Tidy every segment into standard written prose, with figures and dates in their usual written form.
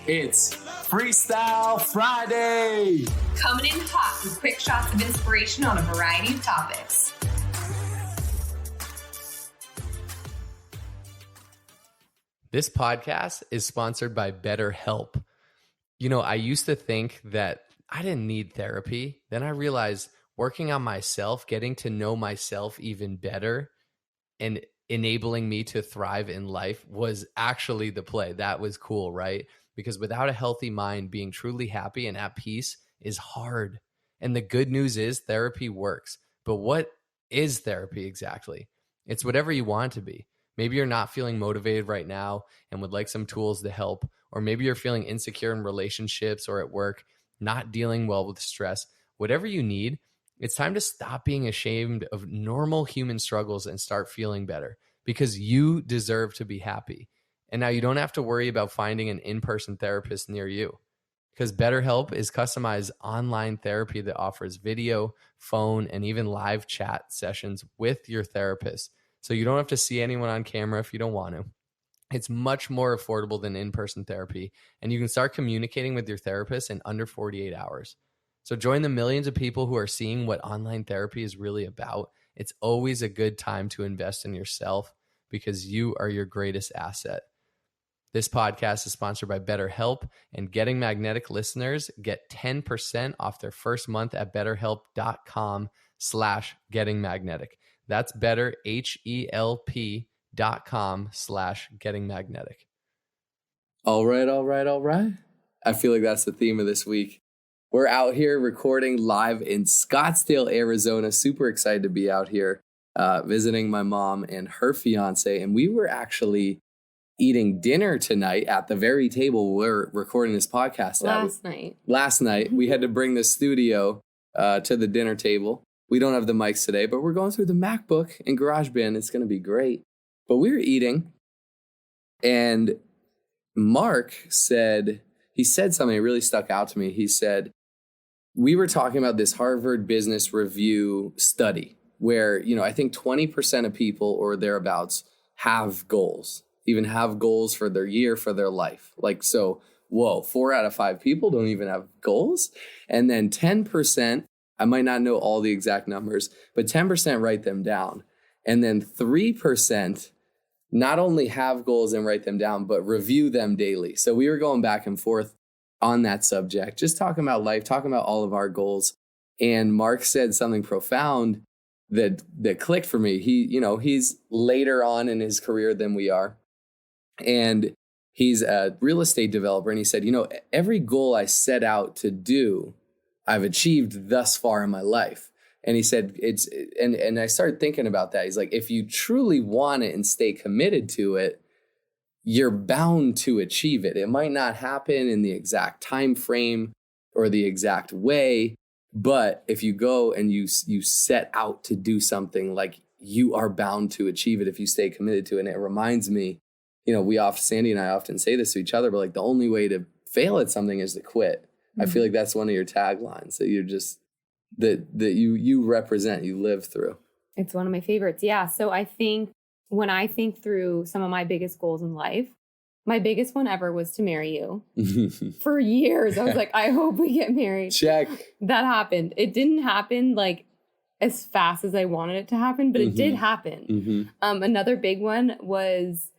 It's Freestyle Friday! Coming in hot with quick shots of inspiration on a variety of topics. This podcast is sponsored by BetterHelp. You know, I used to think that I didn't need therapy. Then I realized working on myself, getting to know myself even better, and enabling me to thrive in life was actually the play. That was cool, right? Because without a healthy mind, being truly happy and at peace is hard. And the good news is therapy works. But what is therapy exactly? It's whatever you want it to be. Maybe you're not feeling motivated right now and would like some tools to help. Or maybe you're feeling insecure in relationships or at work, not dealing well with stress. Whatever you need, it's time to stop being ashamed of normal human struggles and start feeling better, because you deserve to be happy. And now you don't have to worry about finding an in-person therapist near you, because BetterHelp is customized online therapy that offers video, phone, and even live chat sessions with your therapist. So you don't have to see anyone on camera if you don't want to. It's much more affordable than in-person therapy, and you can start communicating with your therapist in under 48 hours. So join the millions of people who are seeing what online therapy is really about. It's always a good time to invest in yourself, because you are your greatest asset. This podcast is sponsored by BetterHelp, and Getting Magnetic listeners get 10% off their first month at betterhelp.com/gettingmagnetic. That's betterhelp.com/gettingmagnetic. All right. I feel like that's the theme of this week. We're out here recording live in Scottsdale, Arizona. Super excited to be out here visiting my mom and her fiance. And we were actually eating dinner tonight at the very table we're recording this podcast at. Last night. We had to bring the studio to the dinner table. We don't have the mics today, but we're going through the MacBook and GarageBand. It's going to be great. But we were eating, and Mark said something that really stuck out to me. He said, we were talking about this Harvard Business Review study where, I think 20% of people or thereabouts have goals, even have goals for their year, for their life. 4 out of 5 people don't even have goals. And then 10%, I might not know all the exact numbers, but 10% write them down. And then 3% not only have goals and write them down, but review them daily. So we were going back and forth on that subject, just talking about life, talking about all of our goals. And Mark said something profound that clicked for me. He's later on in his career than we are. And he's a real estate developer. And he said, every goal I set out to do, I've achieved thus far in my life. And he said, and I started thinking about that. He's like, if you truly want it and stay committed to it, you're bound to achieve it. It might not happen in the exact time frame or the exact way, but if you go and you set out to do something, like, you are bound to achieve it if you stay committed to it. And it reminds me, Sandy and I often say this to each other, but the only way to fail at something is to quit. Mm-hmm. I feel like that's one of your taglines that you're just, that you represent, you live through. It's one of my favorites. Yeah. So I think when I think through some of my biggest goals in life, my biggest one ever was to marry you. For years, I was like, I hope we get married. Check. That happened. It didn't happen as fast as I wanted it to happen, but it did happen. Mm-hmm. Another big one was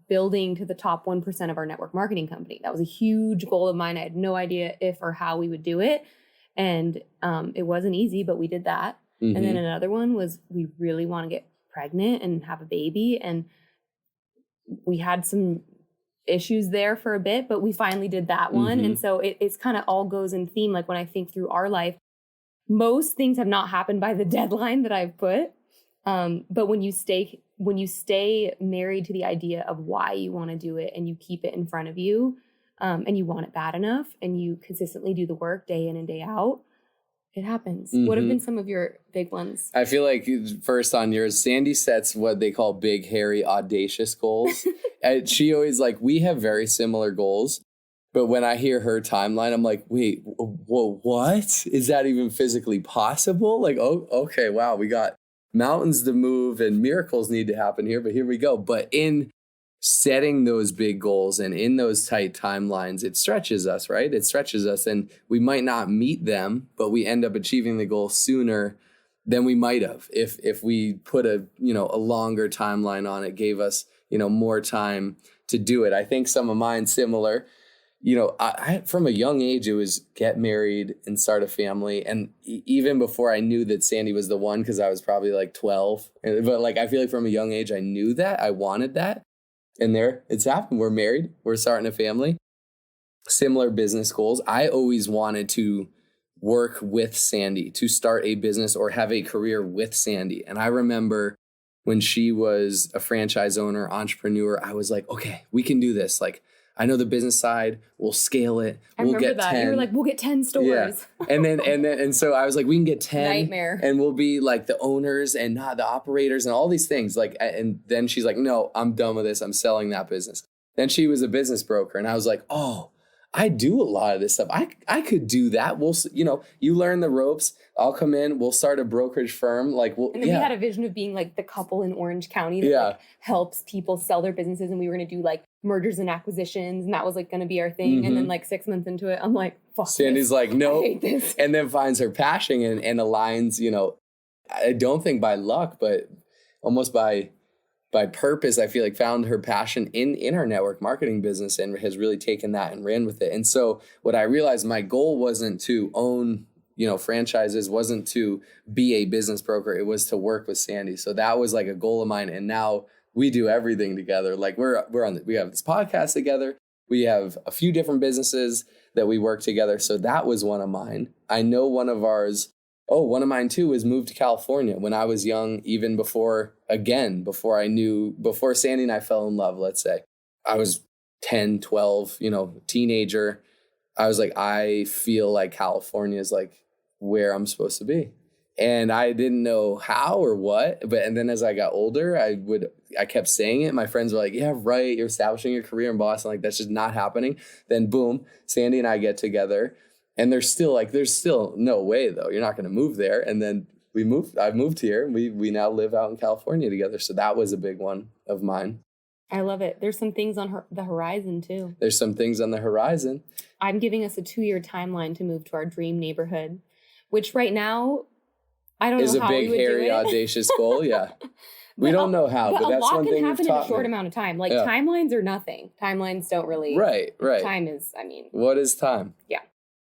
building to the top 1% of our network marketing company. That was a huge goal of mine. I had no idea if or how we would do it. And it wasn't easy, but we did that. Mm-hmm. And then another one was, we really want to get pregnant and have a baby. And we had some issues there for a bit, but we finally did that one. Mm-hmm. And so it's kind of all goes in theme. Like, when I think through our life, most things have not happened by the deadline that I've put. But when you stay married to the idea of why you want to do it, and you keep it in front of you, and you want it bad enough, and you consistently do the work day in and day out, it happens. Mm-hmm. What have been some of your big ones? I feel like, first on yours, Sandy sets what they call big, hairy, audacious goals. And she always, we have very similar goals. But when I hear her timeline, I'm like, wait, what? Is that even physically possible? Okay, wow, we got mountains to move and miracles need to happen here, but here we go. But in setting those big goals and in those tight timelines, it stretches us, right? It stretches us, and we might not meet them, but we end up achieving the goal sooner than we might have if we put a longer timeline on it, gave us, more time to do it. I think some of mine similar. I from a young age, it was get married and start a family. And even before I knew that Sandy was the one, because I was probably like 12, but like, I feel like from a young age, I knew that I wanted that. And there it's happened. We're married. We're starting a family. Similar business goals. I always wanted to work with Sandy, to start a business or have a career with Sandy. And I remember when she was a franchise owner, entrepreneur, I was like, okay, we can do this. Like, I know the business side, we'll scale it. We'll get that. 10. You were like, we'll get 10 stores. Yeah. And so I was like, we can get 10. Nightmare. And we'll be like the owners and not the operators and all these things. Like, and then she's like, no, I'm done with this. I'm selling that business. Then she was a business broker. And I was like, oh, I do a lot of this stuff. I could do that. We'll, you learn the ropes. I'll come in. We'll start a brokerage firm. Like, and then we had a vision of being like the couple in Orange County that like helps people sell their businesses. And we were going to do like mergers and acquisitions. And that was like going to be our thing. Mm-hmm. And then like 6 months into it, I'm like, fuck Sandy's this. like, no. I hate this. And then finds her passion and aligns, I don't think by luck, but almost by purpose, I feel like found her passion in our network marketing business and has really taken that and ran with it. And so what I realized, my goal wasn't to own, franchises, wasn't to be a business broker. It was to work with Sandy. So that was like a goal of mine. And now we do everything together. Like we have this podcast together. We have a few different businesses that we work together. So that was one of mine. I know one of mine too was moved to California when I was young, even before Sandy and I fell in love, let's say. I was 10, 12, teenager. I was like, I feel like California is like where I'm supposed to be. And I didn't know how or what, and then as I got older, I kept saying it. My friends were like, yeah, right. You're establishing your career in Boston. Like, that's just not happening. Then boom, Sandy and I get together. And there's still no way though. You're not going to move there. And then I moved here and we now live out in California together. So that was a big one of mine. I love it. There's some things on the horizon too. There's some things on the horizon. I'm giving us a 2-year timeline to move to our dream neighborhood, which right now, I don't know how we would do it. Is a big, hairy, audacious goal. Yeah. We don't know how, but that's one thing a lot can happen in a short me. Amount of time. Like timelines are nothing. Timelines don't really. Right. Time is, What is time? Yeah.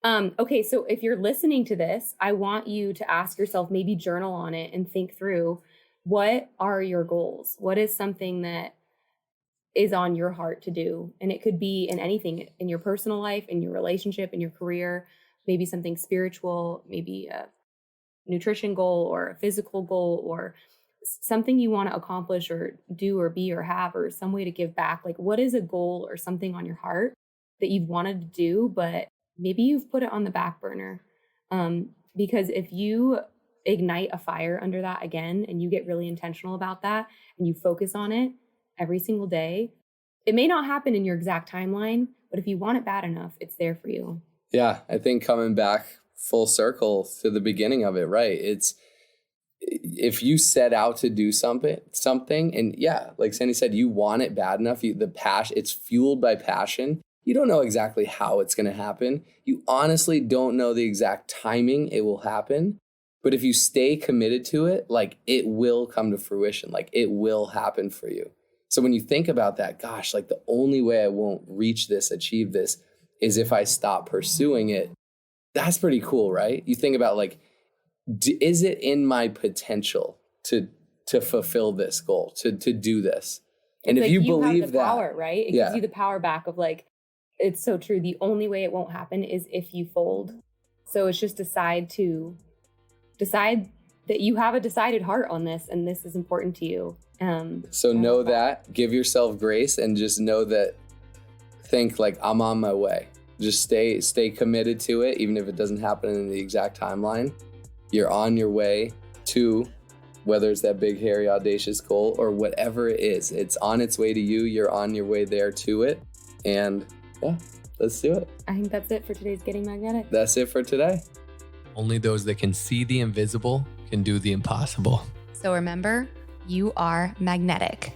Okay, so if you're listening to this, I want you to ask yourself, maybe journal on it and think through, what are your goals? What is something that is on your heart to do? And it could be in anything, in your personal life, in your relationship, in your career, maybe something spiritual, maybe a nutrition goal or a physical goal or something you want to accomplish or do or be or have or some way to give back. Like, what is a goal or something on your heart that you've wanted to do, but maybe you've put it on the back burner? Because if you ignite a fire under that again, and you get really intentional about that and you focus on it every single day, it may not happen in your exact timeline, but if you want it bad enough, it's there for you. Yeah. I think coming back full circle to the beginning of it, right? It's, if you set out to do something and yeah, like Sandy said, you want it bad enough, it's fueled by passion. You don't know exactly how it's going to happen. You honestly don't know the exact timing it will happen. But if you stay committed to it, like, it will come to fruition. Like, it will happen for you. So when you think about that, gosh, like, the only way I won't achieve this is if I stop pursuing it. That's pretty cool, right? You think about, like, is it in my potential to fulfill this goal, to do this? And if you believe have the power, right? It gives you the power back of, like, it's so true. The only way it won't happen is if you fold. So it's just decide that you have a decided heart on this and this is important to you. So know that, give yourself grace, and just know that, think like, I'm on my way. Just stay committed to it. Even if it doesn't happen in the exact timeline, you're on your way to, whether it's that big, hairy, audacious goal or whatever it is, it's on its way to you. You're on your way there to it. And yeah, let's do it. I think that's it for today's Getting Magnetic. That's it for today. Only those that can see the invisible can do the impossible. So remember, you are magnetic.